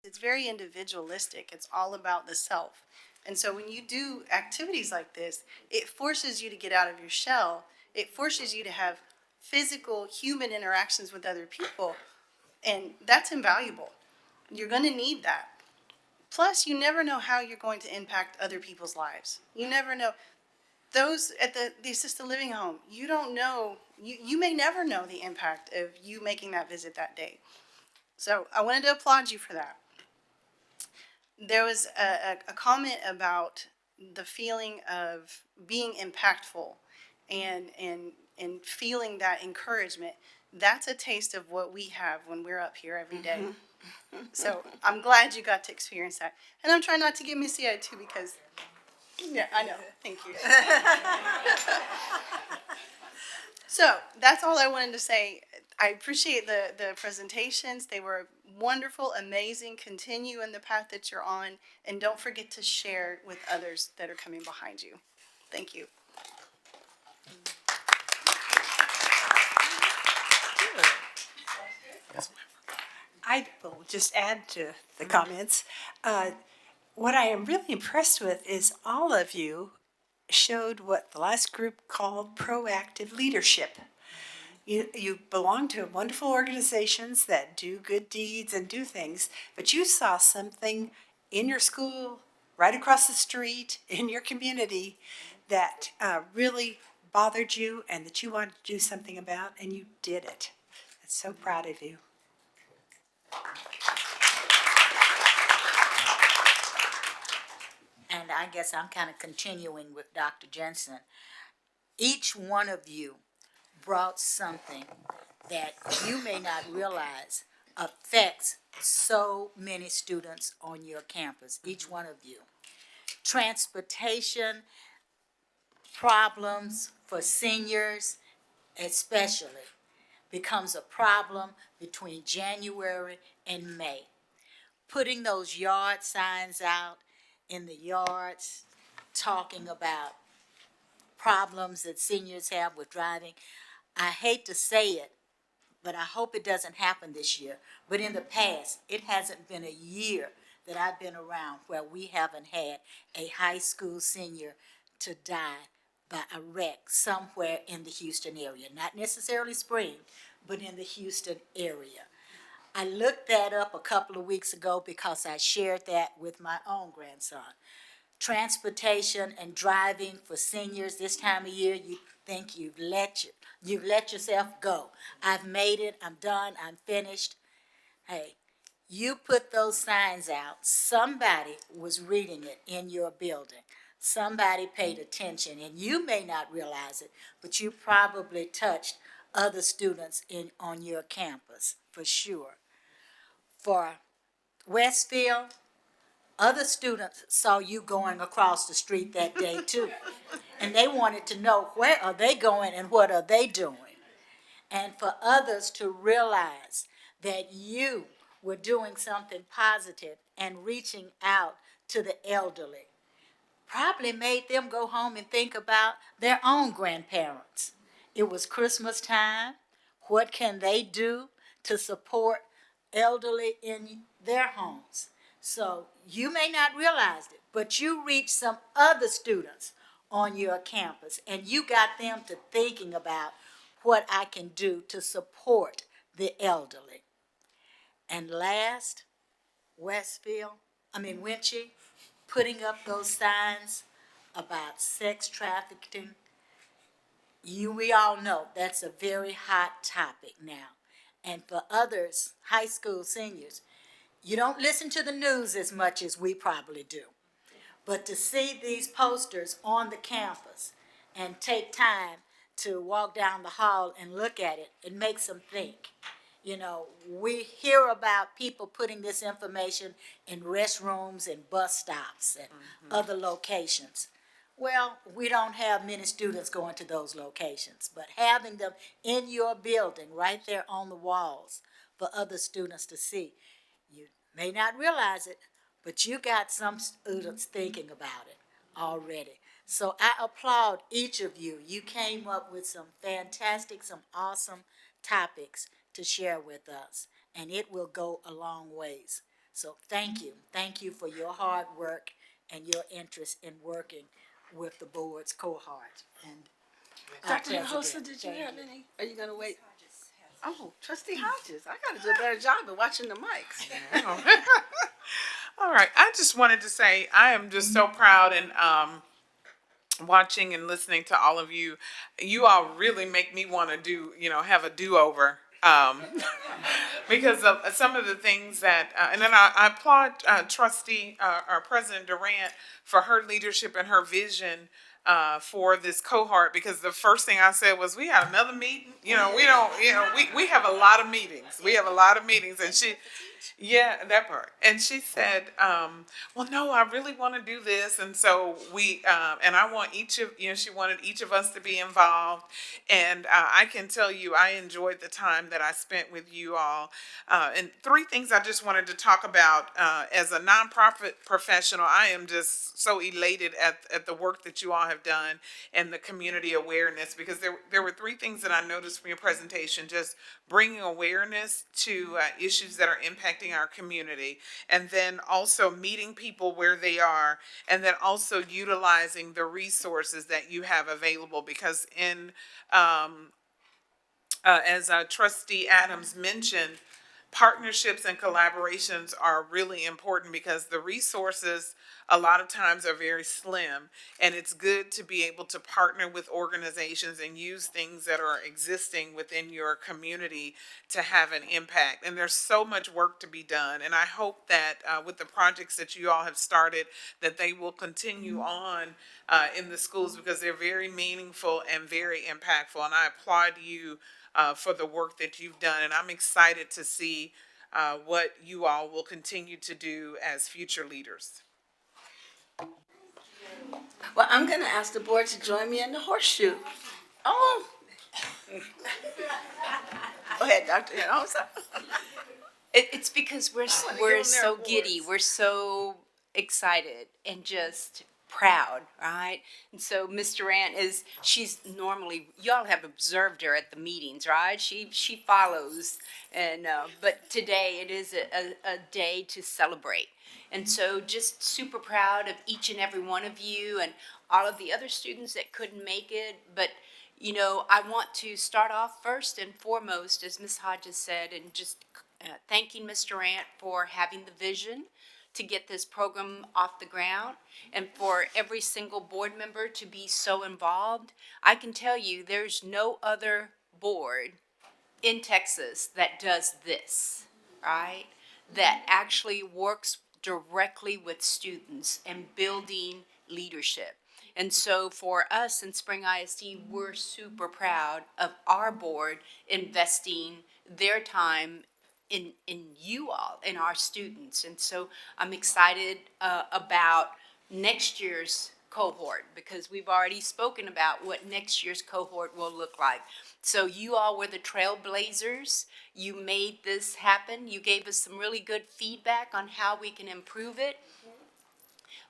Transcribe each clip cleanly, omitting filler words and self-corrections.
It's very individualistic. It's all about the self. And so when you do activities like this, it forces you to get out of your shell. It forces you to have physical human interactions with other people. And that's invaluable. You're going to need that. Plus, you never know how you're going to impact other people's lives. You never know. Those at the assisted living home, you don't know, you may never know the impact of you making that visit that day. So I wanted to applaud you for that. There was a comment about the feeling of being impactful and feeling that encouragement. That's a taste of what we have when we're up here every day. So I'm glad you got to experience that. And I'm trying not to get misty-eyed too because, yeah, I know. Thank you. So that's all I wanted to say. I appreciate the presentations. They were wonderful, amazing. Continue in the path that you're on, and don't forget to share with others that are coming behind you. Thank you. I will just add to the comments. What I am really impressed with is all of you showed what the last group called proactive leadership. You belong to wonderful organizations that do good deeds and do things, but you saw something in your school, right across the street, in your community, that really bothered you and that you wanted to do something about, and you did it. I'm so proud of you. And I guess I'm kind of continuing with Dr. Jensen. Each one of you brought something that you may not realize affects so many students on your campus, each one of you. Transportation problems for seniors especially becomes a problem between January and May. Putting those yard signs out in the yards, talking about problems that seniors have with driving. I hate to say it, but I hope it doesn't happen this year. But in the past, it hasn't been a year that I've been around where we haven't had a high school senior to die by a wreck somewhere in the Houston area. Not necessarily Spring, but in the Houston area. I looked that up a couple of weeks ago because I shared that with my own grandson. Transportation and driving for seniors this time of year, you think you've let yourself go. I've made it, I'm done, I'm finished. Hey, you put those signs out, somebody was reading it in your building. Somebody paid attention, and you may not realize it, but you probably touched other students on your campus, for sure. For Westfield, other students saw you going across the street that day too. And they wanted to know, where are they going and what are they doing? And for others to realize that you were doing something positive and reaching out to the elderly probably made them go home and think about their own grandparents. It was Christmas time. What can they do to support elderly in their homes? So you may not realize it, but you reached some other students on your campus and you got them to thinking about what I can do to support the elderly. And last, Winchie, putting up those signs about sex trafficking. We all know that's a very hot topic now. And for others, high school seniors, you don't listen to the news as much as we probably do. But to see these posters on the campus and take time to walk down the hall and look at it, it makes them think. You know, we hear about people putting this information in restrooms and bus stops and other locations. Well, we don't have many students going to those locations, but having them in your building right there on the walls for other students to see, you may not realize it, but you got some students thinking about it already. So I applaud each of you. You came up with some fantastic, some awesome topics to share with us, and it will go a long ways. So thank you for your hard work and your interest in working with the board's cohort. And Dr. President, Hossa, did you thank have any? Are you gonna wait? Oh, Trustee Hodges, I gotta do a better job of watching the mics. All right. I just wanted to say I am just so proud and watching and listening to all of you. You all really make me want to do, have a do-over. Because of some of the things that, and then I applaud Trustee or President Durant for her leadership and her vision for this cohort. Because the first thing I said was, we have another meeting. We don't. We have a lot of meetings. We have a lot of meetings, and yeah, that part. And she said, well, no, I really want to do this. And so and I want she wanted each of us to be involved. And I can tell you, I enjoyed the time that I spent with you all. And three things I just wanted to talk about. As a nonprofit professional, I am just so elated at the work that you all have done and the community awareness, because there were three things that I noticed from your presentation: just bringing awareness to issues that are impacting our community, and then also meeting people where they are, and then also utilizing the resources that you have available. Because as Trustee Adams mentioned, partnerships and collaborations are really important, because the resources a lot of times are very slim, and it's good to be able to partner with organizations and use things that are existing within your community to have an impact. And there's so much work to be done, and I hope that with the projects that you all have started, that they will continue on in the schools, because they're very meaningful and very impactful. And I applaud you for the work that you've done, and I'm excited to see what you all will continue to do as future leaders. Well, I'm gonna ask the board to join me in the horseshoe. Oh. Go ahead, Dr. Hossa. It's because we're give we're them their so giddy, awards. we're so excited and just proud, right? And so Miss Durant she's normally, y'all have observed her at the meetings, right? She follows, and but today it is a day to celebrate. And so just super proud of each and every one of you and all of the other students that couldn't make it. But I want to start off first and foremost, as Miss Hodges said, and just thanking Ms. Durant for having the vision to get this program off the ground, and for every single board member to be so involved. I can tell you there's no other board in Texas that does this, right? That actually works directly with students and building leadership. And so for us in Spring ISD, we're super proud of our board investing their time in you all, in our students. And so I'm excited about next year's cohort, because we've already spoken about what next year's cohort will look like. So you all were the trailblazers. You made this happen. You gave us some really good feedback on how we can improve it.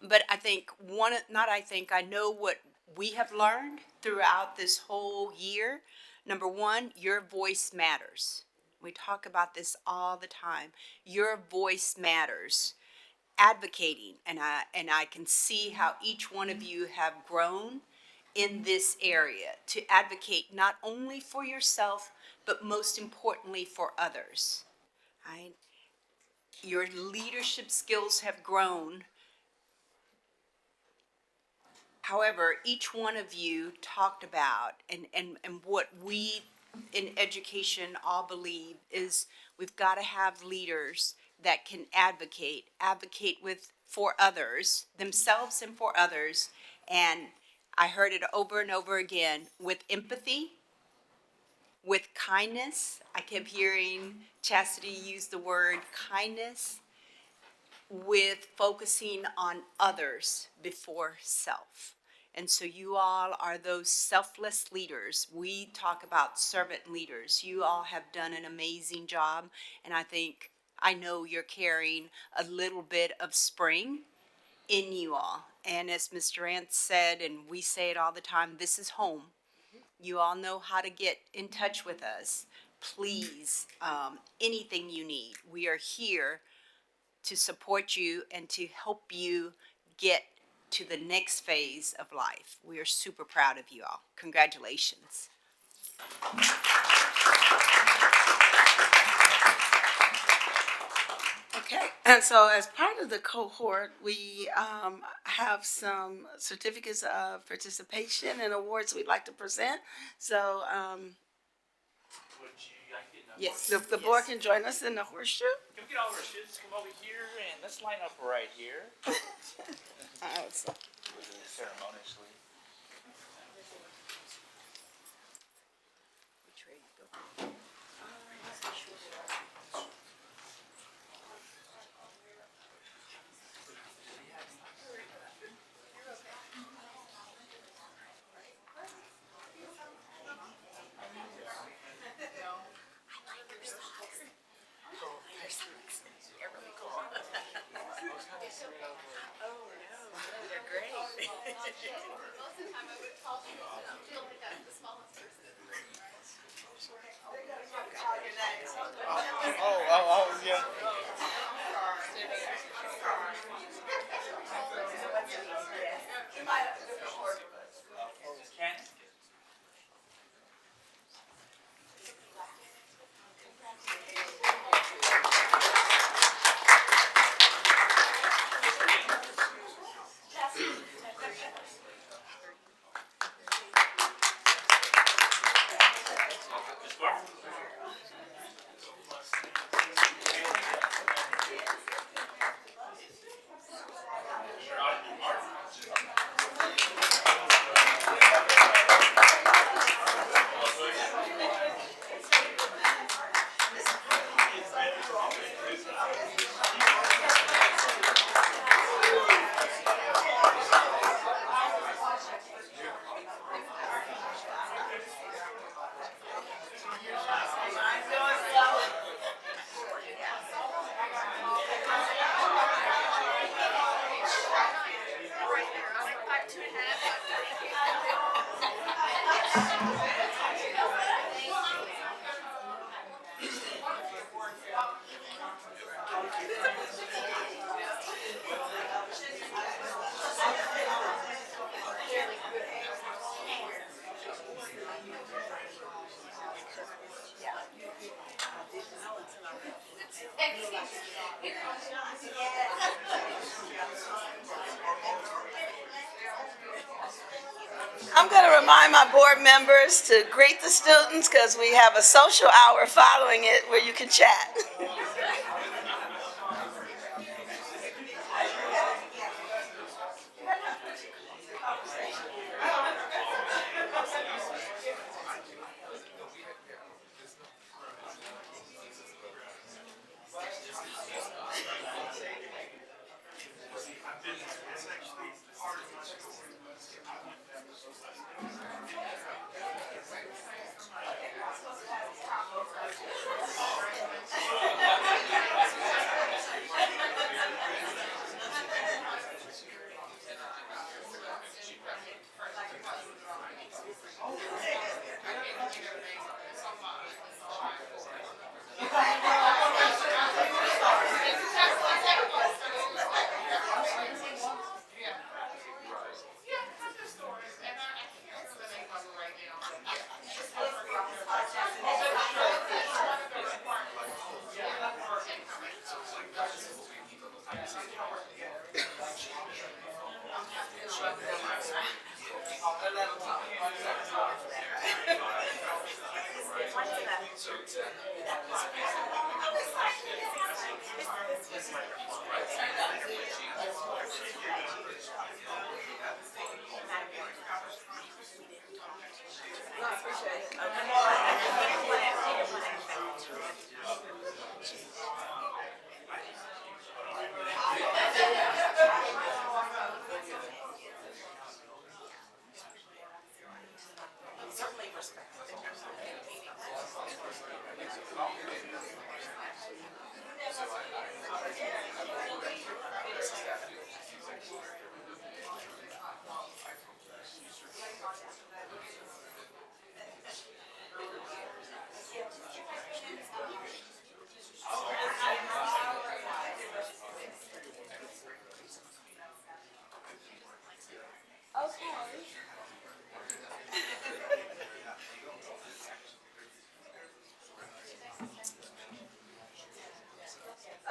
But I know what we have learned throughout this whole year. Number one, your voice matters. We talk about this all the time. Your voice matters. Advocating, and I can see how each one of you have grown in this area to advocate not only for yourself, but most importantly for others. Right? Your leadership skills have grown. However, each one of you talked about, and what we in education all believe is, we've got to have leaders that can advocate for others, themselves and for others. And I heard it over and over again, with empathy, with kindness. I kept hearing Chastity use the word kindness, with focusing on others before self. And so you all are those selfless leaders. We talk about servant leaders. You all have done an amazing job, and I know you're carrying a little bit of spring in you all. And as Ms. Durant said, and we say it all the time, this is home. You all know how to get in touch with us. Please, anything you need, we are here to support you and to help you get to the next phase of life. We are super proud of you all. Congratulations. Okay, and so as part of the cohort, we have some certificates of participation and awards we'd like to present. So Yes. the board can join us in the horseshoe. Can we get all of our students to come over here and let's line up right here ceremoniously. Oh, yeah. I'm going to remind my board members to greet the students because we have a social hour following it where you can chat.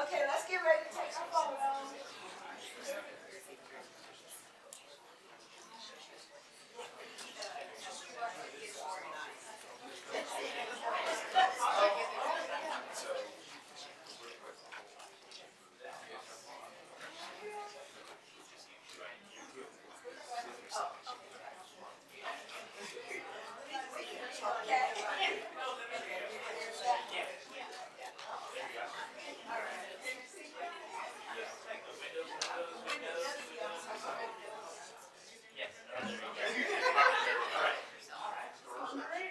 Okay, let's get ready to take our photo.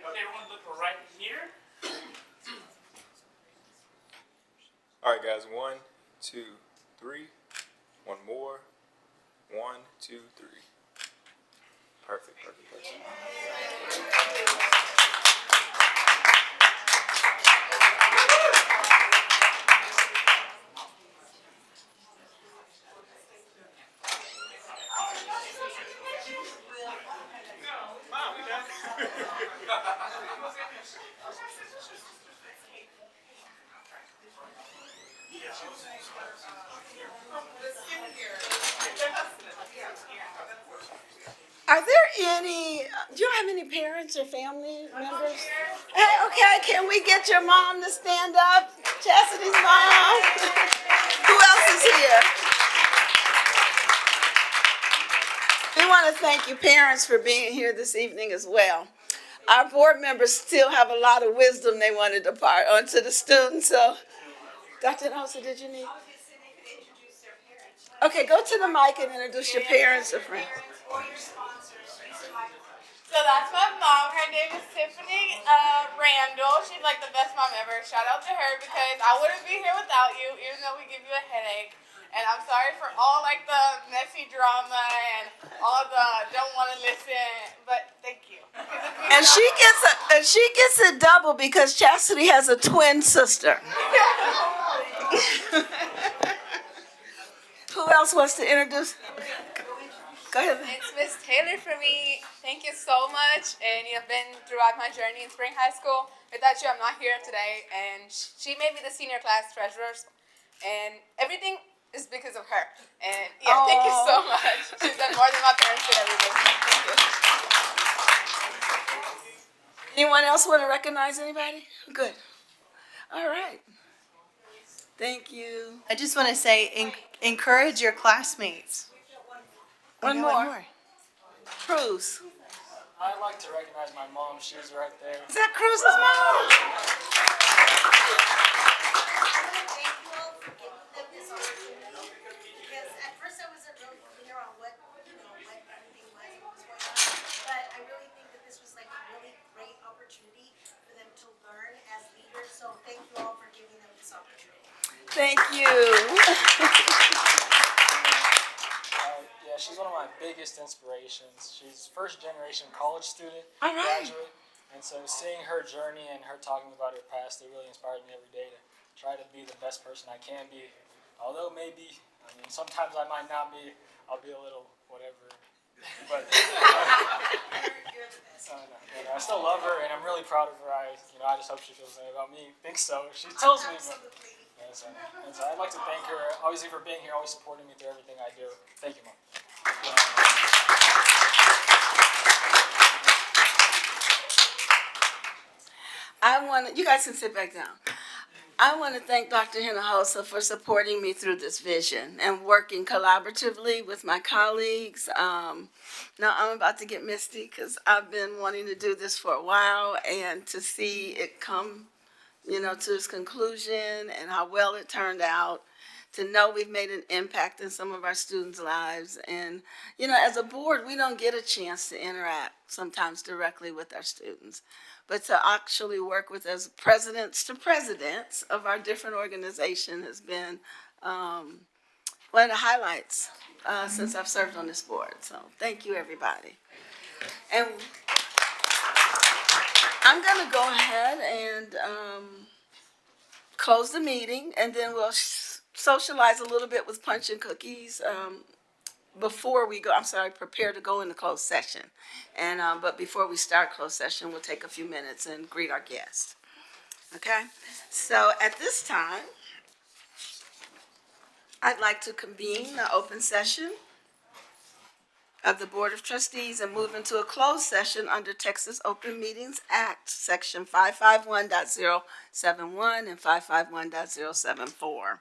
Okay, everyone look right here. All right, guys. 1, 2, 3. One more. 1, 2, 3. Perfect, perfect, perfect. Are there any, do you have any parents or family members? Hey, okay, can we get your mom to stand up? Chastity's mom. Who else is here? We want to thank you parents for being here this evening as well. Our board members still have a lot of wisdom they want to depart onto the students, so. Dr. Nelson, did you need? Okay, go to the mic and introduce your parents or friends. So that's my mom. Her name is Tiffany Randall. She's like the best mom ever. Shout out to her because I wouldn't be here without you, even though we give you a headache. And I'm sorry for all like the messy drama and all the don't want to listen, but thank you. And she gets a double because Chastity has a twin sister. Who else wants to introduce? Go ahead. It's Miss Taylor for me. Thank you so much. And you've been throughout my journey in Spring High School. Without you, I'm not here today. And she made me the senior class treasurer. And everything is because of her. And yeah, thank you so much. She's done more than my parents did every day. Thank you. Anyone else want to recognize anybody? Good. All right. Thank you. I just want to say, encourage your classmates. One Okay, more. Cruz. I'd like to recognize my mom. She's right there. Is that Cruz's mom? Because at first I wasn't really clear on what everything was and what was going on. But I really think that this was like a really great opportunity for them to learn as leaders. So thank you all for giving them this opportunity. Thank you. Yeah, she's one of my biggest inspirations. She's first generation college student, All right. graduate. And so seeing her journey and her talking about her past, it really inspires me every day to try to be the best person I can be. Although maybe, I mean, sometimes I might not be, I'll be a little whatever. But I still love her and I'm really proud of her. I just hope she feels the same about me. I think so. She tells me. And so I'd like to thank her, obviously, for being here, always supporting me through everything I do. Thank you, Mom. You guys can sit back down. I want to thank Dr. Hinojosa for supporting me through this vision and working collaboratively with my colleagues. Now I'm about to get misty because I've been wanting to do this for a while, and to see it come, to its conclusion and how well it turned out, to know we've made an impact in some of our students' lives. And, as a board, we don't get a chance to interact sometimes directly with our students, but to actually work with as presidents to presidents of our different organizations has been one of the highlights since I've served on this board. So thank you, everybody. And I'm going to go ahead and close the meeting, and then we'll socialize a little bit with punch and cookies before we go, I'm sorry, prepare to go into closed session. And, but before we start closed session, we'll take a few minutes and greet our guests. Okay? So at this time, I'd like to convene the open session of the Board of Trustees and move into a closed session under Texas Open Meetings Act, Section 551.071 and 551.074.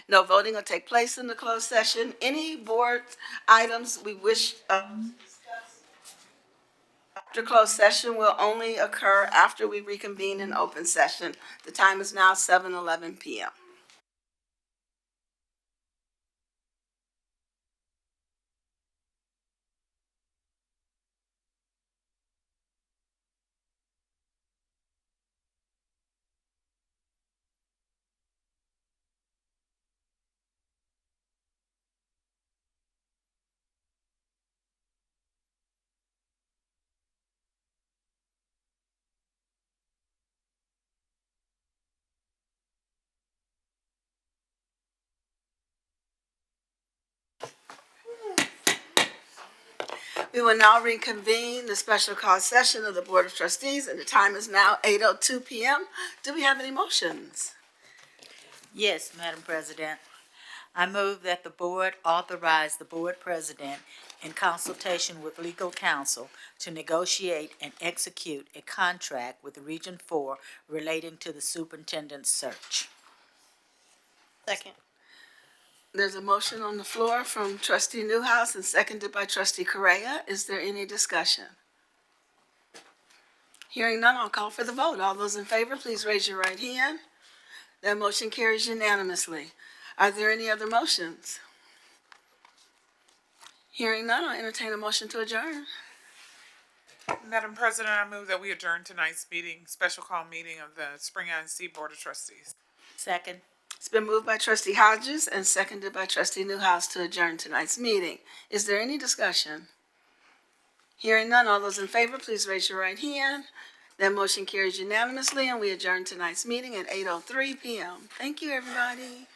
No voting will take place in the closed session. Any board items we wish after closed session will only occur after we reconvene in open session. The time is now 7:11 p.m. We will now reconvene the special call session of the Board of Trustees, and the time is now 8:02 p.m. Do we have any motions? Yes, Madam President. I move that the board authorize the board president in consultation with legal counsel to negotiate and execute a contract with Region 4 relating to the superintendent's search. Second. There's a motion on the floor from Trustee Newhouse and seconded by Trustee Correa. Is there any discussion? Hearing none, I'll call for the vote. All those in favor, please raise your right hand. That motion carries unanimously. Are there any other motions? Hearing none, I'll entertain a motion to adjourn. Madam President, I move that we adjourn tonight's meeting, special call meeting of the Spring INC Board of Trustees. Second. It's been moved by Trustee Hodges and seconded by Trustee Newhouse to adjourn tonight's meeting. Is there any discussion? Hearing none, all those in favor, please raise your right hand. That motion carries unanimously, and we adjourn tonight's meeting at 8:03 p.m. Thank you, everybody.